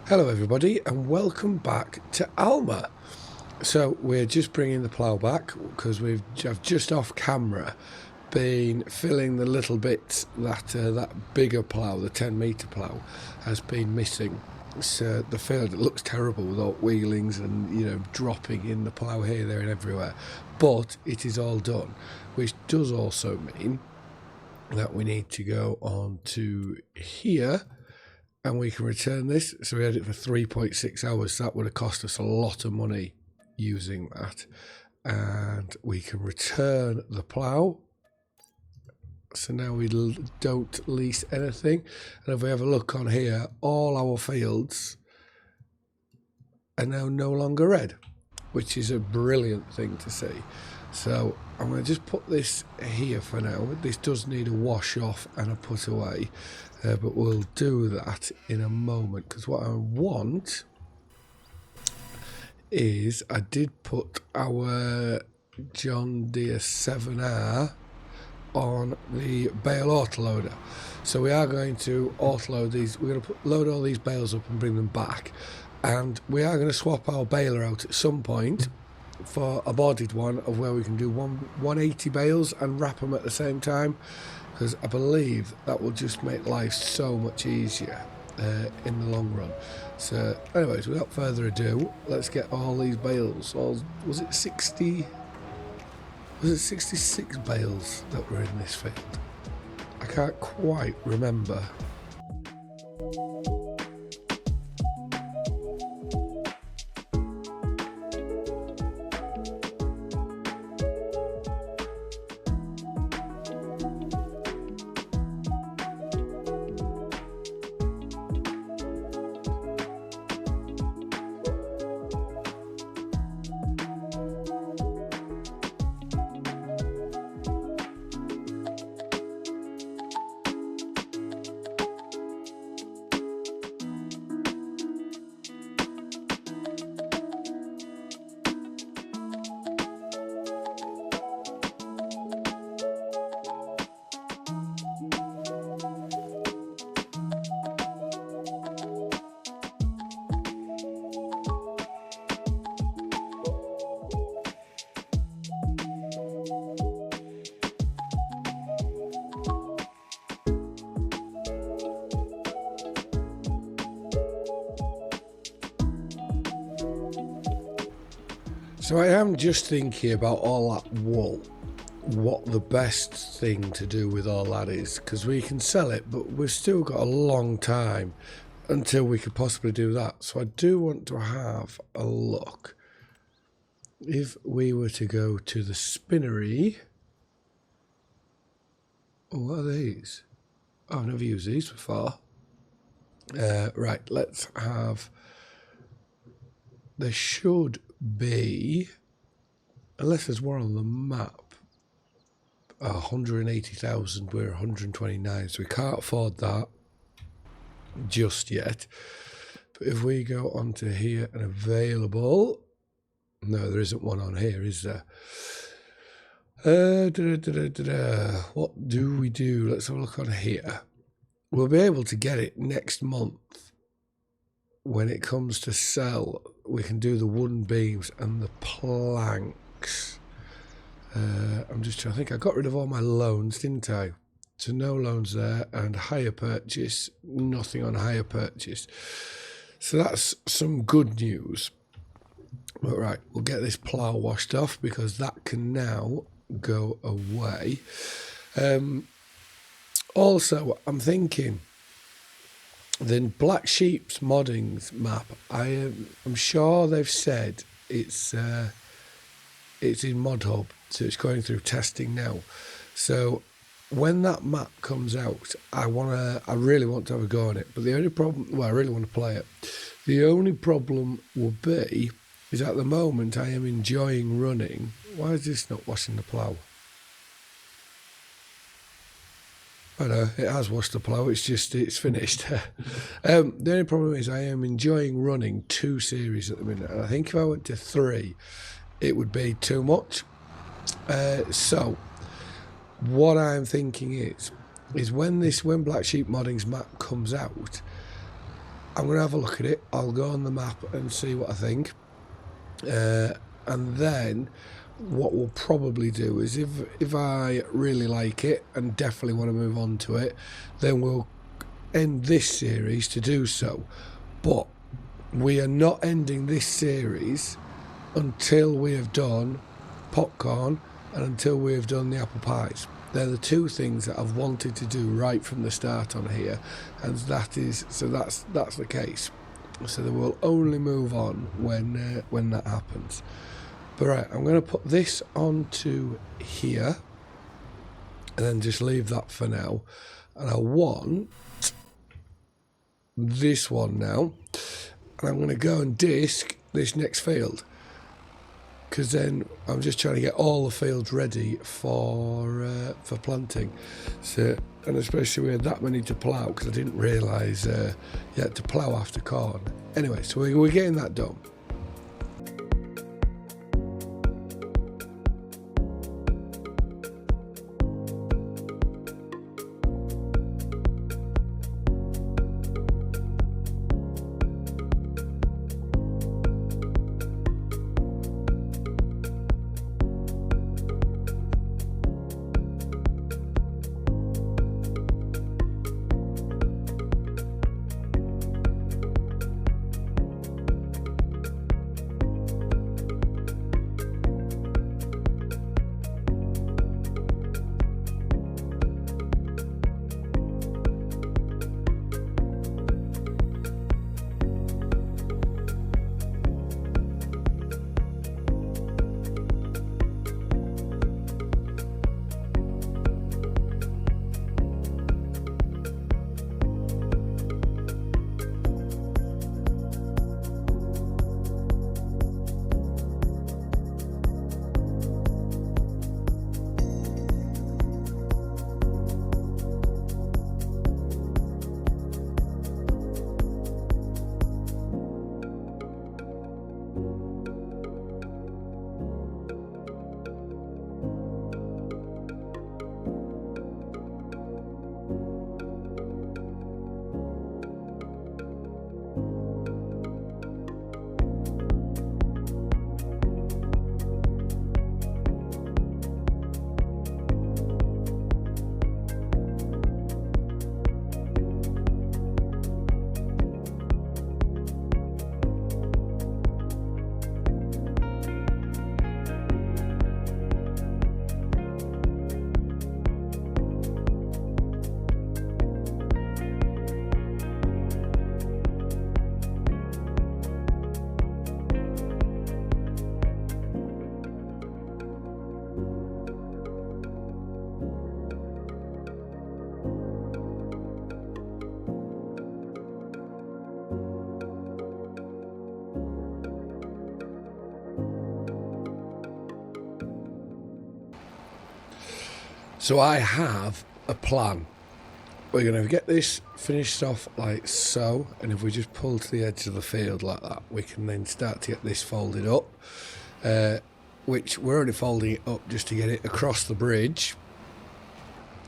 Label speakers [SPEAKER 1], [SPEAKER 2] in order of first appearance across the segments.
[SPEAKER 1] Hello everybody and welcome back to Alma. So we're just bringing the plough back because I've just off camera been filling the little bits that that bigger plough, the 10-metre plough, has been missing. So the field, it looks terrible with all wheelings and dropping in the plough here, there and everywhere, but it is all done, which does also mean that we need to go on to here and we can return this. So we had it for 3.6 hours. So that would have cost us a lot of money using that. And we can return the plough. So now we don't lease anything. And if we have a look on here, all our fields are now no longer red, which is a brilliant thing to see. So I'm going to just put this here for now. This does need a wash off and a put away, but we'll do that in a moment, because what I want is I did put our John Deere 7R on the bale autoloader. So we are going to autoload these. We're going to load all these bales up and bring them back, and we are going to swap our baler out at some point for a bodied one of where we can do 180 bales and wrap them at the same time, because I believe that will just make life so much easier in the long run. So anyways, without further ado, let's get all these bales. Was it 66 bales that were in this field? I can't quite remember. So I am just thinking about all that wool, what the best thing to do with all that is, because we can sell it, but we've still got a long time until we could possibly do that. So I do want to have a look. If we were to go to the spinnery, what are these? Oh, I've never used these before. Right, let's have, there should be, unless there's one on the map, 180,000, we're 129, so we can't afford that just yet. But if we go onto here and available, no, there isn't one on here, is there? What do we do? Let's have a look on here. We'll be able to get it next month. When it comes to sell, we can do the wooden beams and the planks. I'm just trying to think. I got rid of all my loans, didn't I? So no loans there, and hire purchase, nothing on hire purchase. So that's some good news. But right, we'll get this plough washed off because that can now go away. Also, I'm thinking, the Black Sheep's moddings map, I'm sure they've said it's in Mod Hub, so it's going through testing now. So when that map comes out, I really want to have a go on it. But the only problem, well, I really want to play it. The only problem will be is at the moment I am enjoying running. Why is this not washing the plough? I know, it has washed the plough, it's finished. The only problem is I am enjoying running 2 series at the minute, and I think if I went to 3, it would be too much. So, what I'm thinking is when Black Sheep Modding's map comes out, I want to really want to play it. The only problem is I am enjoying running 2 series at the minute, and I think if I went to 3, it would be too much. So what I'm thinking is when this when Black Sheep Modding's map comes out, I really want to play it. The only problem is I am enjoying running 2 series at the minute, and I think if I went to 3, it would be too much. So I'm going to have a look at it. I'll go on the map and see what I think. And then what we'll probably do is if I really like it and definitely want to move on to it, then we'll end this series to do so. But we are not ending this series until we have done popcorn and until we have done the apple pies. They're the two things that I've wanted to do right from the start on here, and that's the case. So they will only move on when that happens. But right, I'm going to put this onto here and then just leave that for now. And I want this one now, and I'm going to go and disc this next field, because then I'm just trying to get all the fields ready for planting. So, and especially we had that many to plough, because I didn't realise you had to plough after corn. Anyway, so we're getting that done. So I have a plan. We're going to get this finished off like so, and if we just pull to the edge of the field like that, we can then start to get this folded up, which we're only folding it up just to get it across the bridge,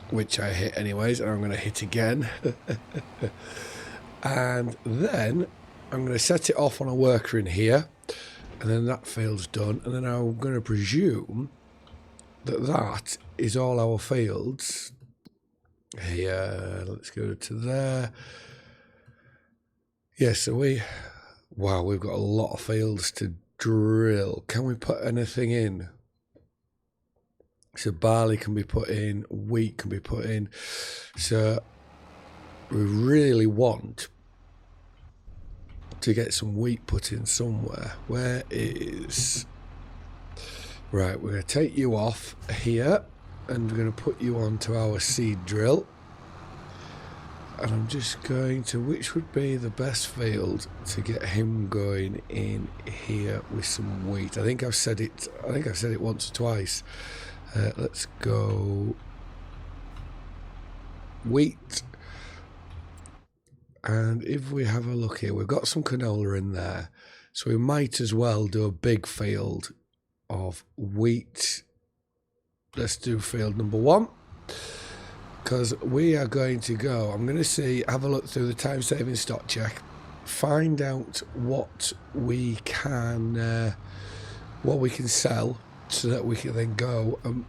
[SPEAKER 1] which I hit anyways, and I'm going to hit again. And then I'm going to set it off on a worker in here, and then that field's done, and then I'm going to presume that is all our fields. Here, let's go to there. Yes, so we've got a lot of fields to drill. Can we put anything in? So barley can be put in, wheat can be put in. So we really want to get some wheat put in somewhere. Where is... Right, we're going to take you off here, and we're going to put you onto our seed drill. And I'm just going to, which would be the best field to get him going in here with some wheat. I think I've said it once or twice. Let's go wheat. And if we have a look here, we've got some canola in there. So we might as well do a big field of wheat. Let's do field number 1, because we are going to go, I'm going to have a look through the time saving stock check, find out what we can sell, so that we can then go and...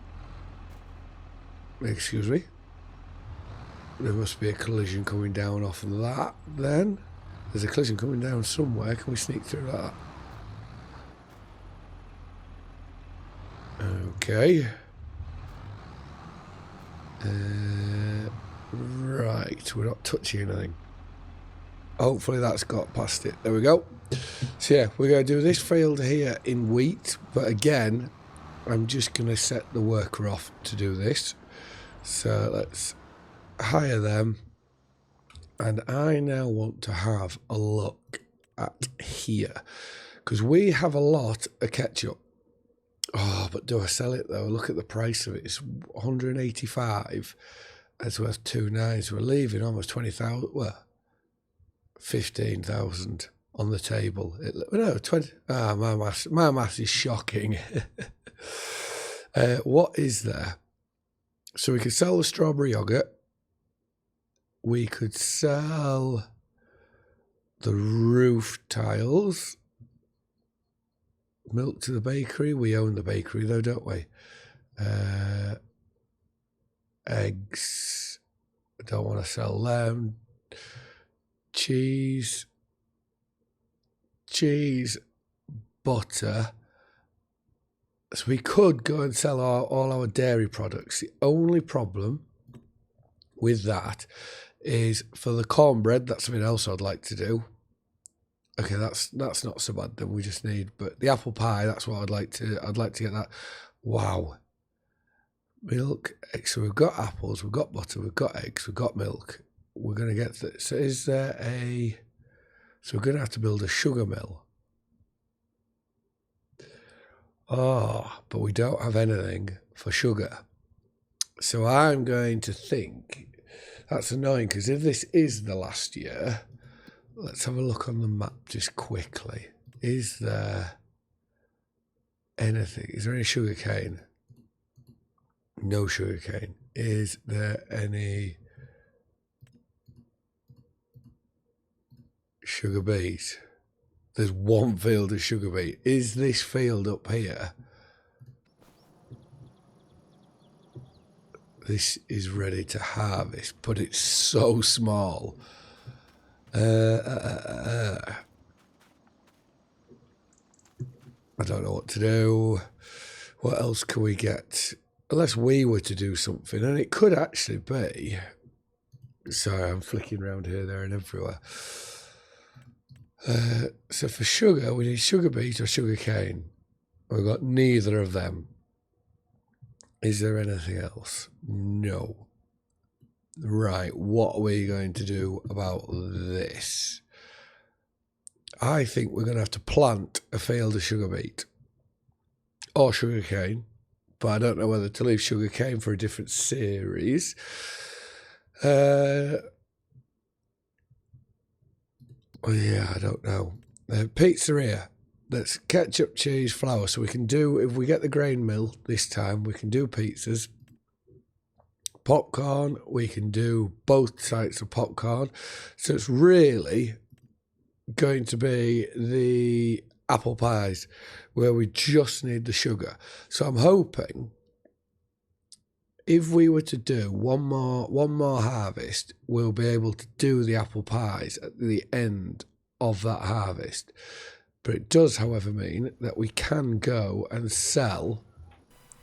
[SPEAKER 1] Excuse me. There must be a collision coming down off of that then. There's a collision coming down somewhere. Can we sneak through that? Okay. Right, we're not touching anything. Hopefully that's got past it. There we go. So yeah, we're going to do this field here in wheat, but again, I'm just going to set the worker off to do this. So let's hire them. And I now want to have a look at here, because we have a lot of ketchup. Oh, but do I sell it though? Look at the price of it. It's 185. It's worth 2.9. So we're leaving almost 20,000. Well, 15,000 on the table. No, 20. Ah, my math is shocking. What is there? So we could sell the strawberry yogurt. We could sell the roof tiles. Milk to the bakery. We own the bakery though, don't we? Eggs. I don't want to sell them. Cheese. Butter. So we could go and sell all our dairy products. The only problem with that is for the cornbread. That's something else I'd like to do. Okay, that's not so bad then. We just need, but the apple pie, that's what I'd like to get that. Wow. Milk, eggs. So we've got apples, we've got butter, we've got eggs, we've got milk. We're going to get this. So is there so we're going to have to build a sugar mill. Oh, but we don't have anything for sugar. So I'm going to think, that's annoying, because if this is the last year, let's have a look on the map just quickly. Is there anything? Is there any sugar cane? No sugar cane. Is there any sugar beet? There's one field of sugar beet. Is this field up here? This is ready to harvest, but it's so small. I don't know what to do. What else can we get? Unless we were to do something, and it could actually be. Sorry, I'm flicking around here, there, and everywhere. So for sugar, we need sugar beet or sugar cane. We've got neither of them. Is there anything else? No. Right, what are we going to do about this? I think we're going to have to plant a field of sugar beet or sugar cane, but I don't know whether to leave sugar cane for a different series. Yeah, I don't know. Pizzeria. That's ketchup, cheese, flour. So we can do, if we get the grain mill this time, we can do pizzas. Popcorn, we can do both types of popcorn. So it's really going to be the apple pies where we just need the sugar. So I'm hoping if we were to do one more harvest, we'll be able to do the apple pies at the end of that harvest. But it does, however, mean that we can go and sell.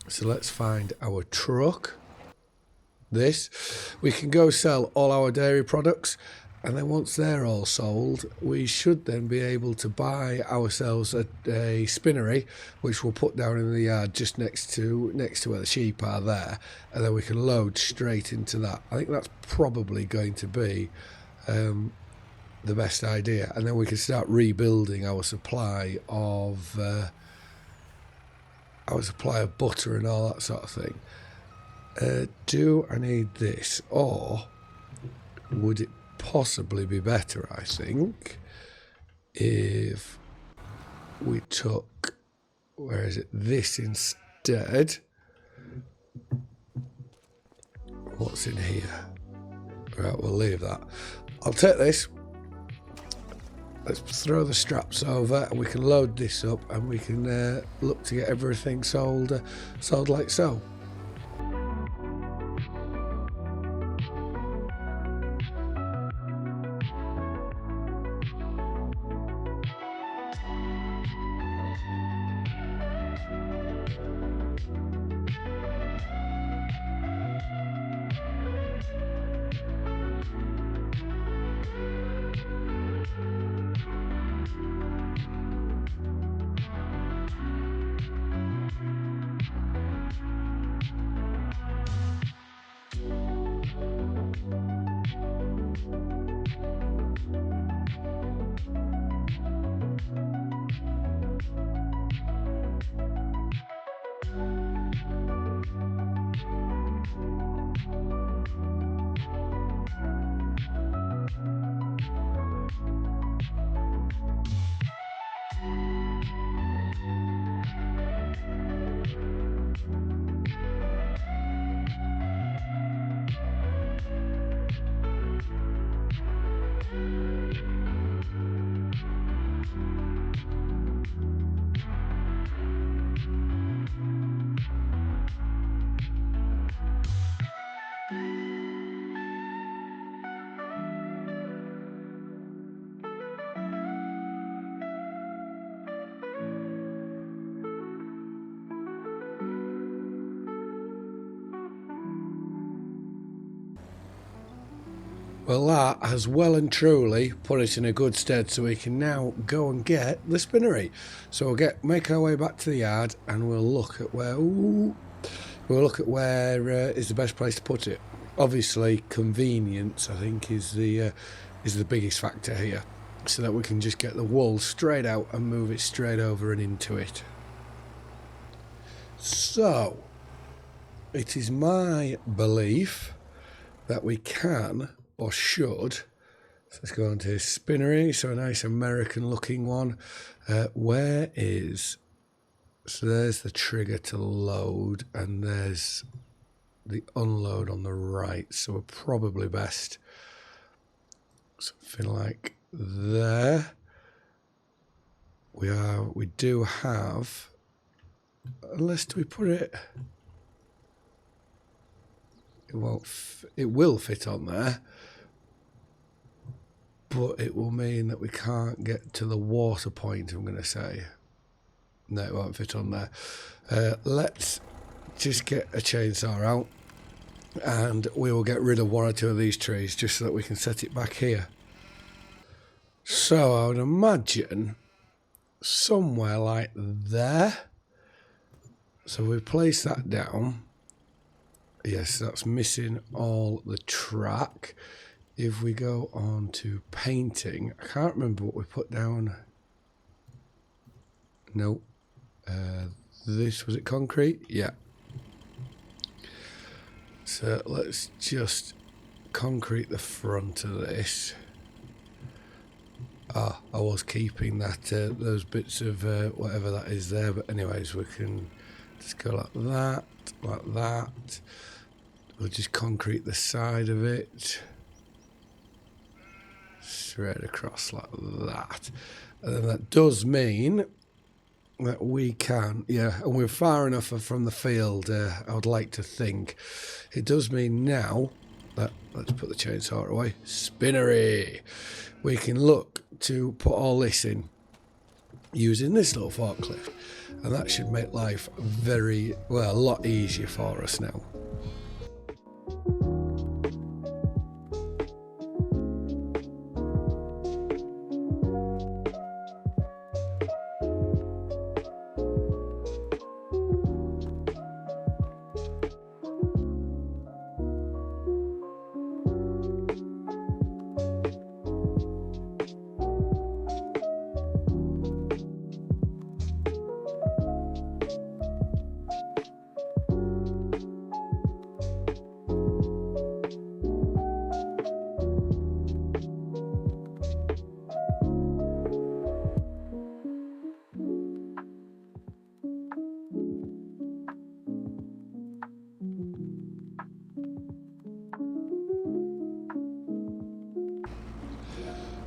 [SPEAKER 1] So let's find our truck. This. We can go sell all our dairy products. And then once they're all sold, we should then be able to buy ourselves a spinnery, which we'll put down in the yard just next to where the sheep are there. And then we can load straight into that. I think that's probably going to be the best idea, and then we can start rebuilding our supply of butter and all that sort of thing. Do I need this, or would it possibly be better, I think, if we took, where is it, this instead? What's in here? Right, we'll leave that. I'll take this. let's throw the straps over and we can load this up and we can look to get everything sold like so. Well, that has well and truly put us in a good stead, so we can now go and get the spinnery. So we'll make our way back to the yard, and we'll look at where is the best place to put it. Obviously, convenience, I think, is the biggest factor here, so that we can just get the wool straight out and move it straight over and into it. So it is my belief that we can, or should, so let's go on to spinnery, so a nice American looking one. Where is, so there's the trigger to load and there's the unload on the right, so we're probably best something like there. We do have, unless we put it, it will fit on there, but it will mean that we can't get to the water point, I'm going to say. No, it won't fit on there. Let's just get a chainsaw out and we will get rid of one or two of these trees just so that we can set it back here. So I would imagine somewhere like there. So we place that down. Yes, that's missing all the track. If we go on to painting, I can't remember what we put down. No. This, was it concrete? Yeah. So let's just concrete the front of this. I was keeping that those bits of whatever that is there, but anyways, we can just go like that, like that. We'll just concrete the side of it straight across like that, and then that does mean that we can, yeah, and we're far enough from the field, I would like to think. It does mean now that, let's put the chainsaw away, spinnery, we can look to put all this in using this little forklift, and that should make life a lot easier for us now.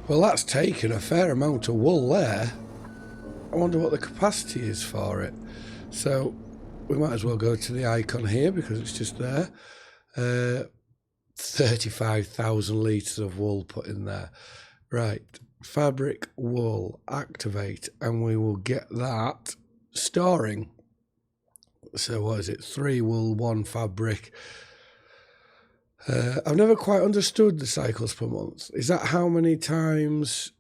[SPEAKER 1] Well, that's taken a fair amount of wool there. I wonder what the capacity is for it. So we might as well go to the icon here because it's just there. 35,000 litres of wool put in there. Right, fabric, wool, activate, and we will get that storing. So what is it? 3 wool, 1 fabric. I've never quite understood the cycles per month. Is that how many times?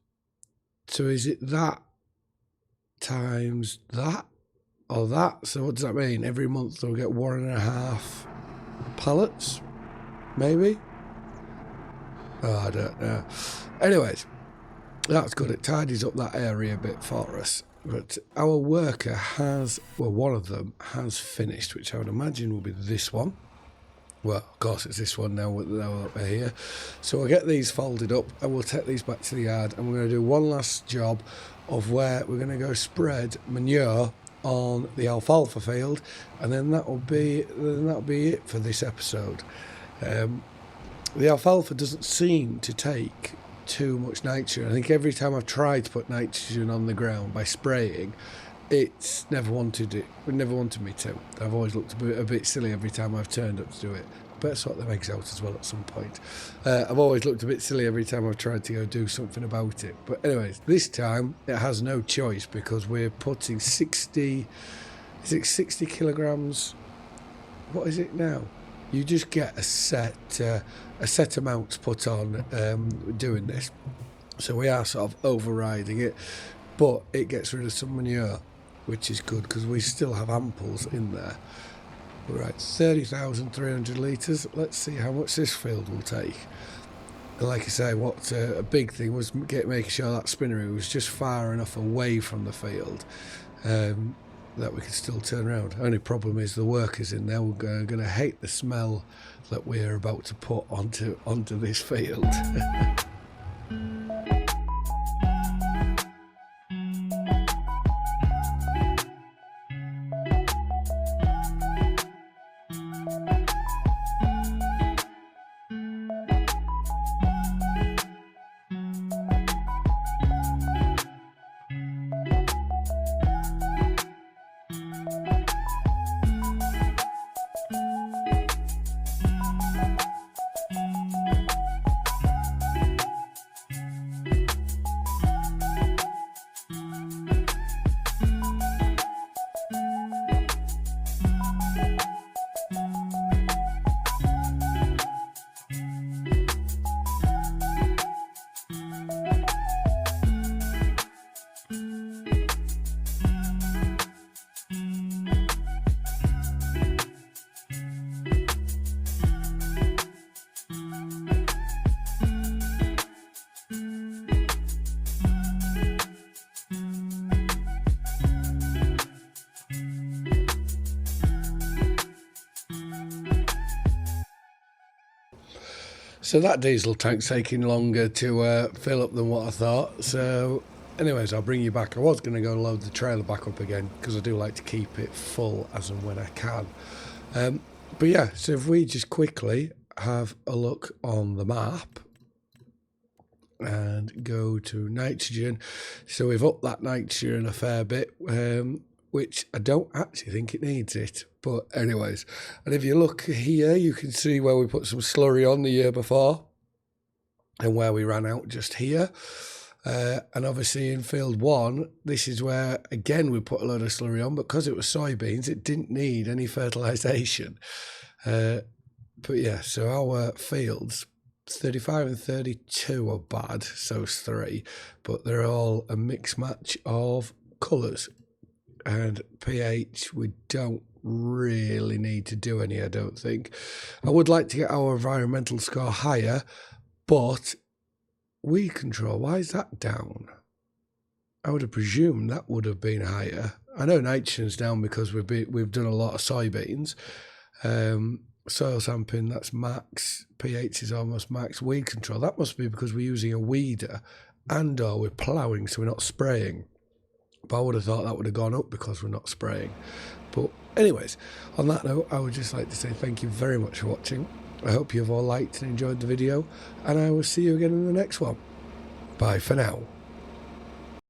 [SPEAKER 1] So is it that times that or that? So what does that mean? Every month they'll get 1.5 pallets, maybe? Oh, I don't know. Anyways, that's good. It tidies up that area a bit for us. But our worker has, well, one of them has finished, which I would imagine will be this one. Well, of course, it's this one now that we're here. So we'll get these folded up and we'll take these back to the yard, and we're going to do one last job of where we're going to go spread manure on the alfalfa field, and then that'll be it for this episode. The alfalfa doesn't seem to take too much nitrogen. I think every time I've tried to put nitrogen on the ground by spraying, it's never wanted me to. I've always looked a bit silly every time I've turned up to do it. Better sort them eggs out as well at some point. I've always looked a bit silly every time I've tried to go do something about it. But anyways, this time it has no choice because we're putting 60 kilograms? What is it now? You just get a set amount put on doing this. So we are sort of overriding it, but it gets rid of some manure, which is good because we still have amples in there. Right, 30,300 litres. Let's see how much this field will take. And like I say, what a big thing was making sure that spinnery was just far enough away from the field that we could still turn around. Only problem is the workers in there are going to hate the smell that we're about to put onto this field. So that diesel tank's taking longer to fill up than what I thought. So anyways, I'll bring you back. I was going to go load the trailer back up again because I do like to keep it full as and when I can. But yeah, so if we just quickly have a look on the map and go to nitrogen. So we've upped that nitrogen a fair bit, which I don't actually think it needs it. But anyways, and if you look here, you can see where we put some slurry on the year before and where we ran out just here. And obviously in field 1, this is where, again, we put a load of slurry on, but because it was soybeans, it didn't need any fertilisation. But yeah, so our fields, 35 and 32 are bad, so is 3, but they're all a mix match of colours. And pH, we don't really need to do any, I don't think. I would like to get our environmental score higher, but weed control, why is that down? I would have presumed that would have been higher. I know nitrogen's down because we've done a lot of soybeans. Soil sampling, that's max. pH is almost max. Weed control, that must be because we're using a weeder and or we're ploughing, so we're not spraying. But I would have thought that would have gone up because we're not spraying. But anyways, on that note, I would just like to say thank you very much for watching. I hope you've all liked and enjoyed the video, and I will see you again in the next one. Bye for now.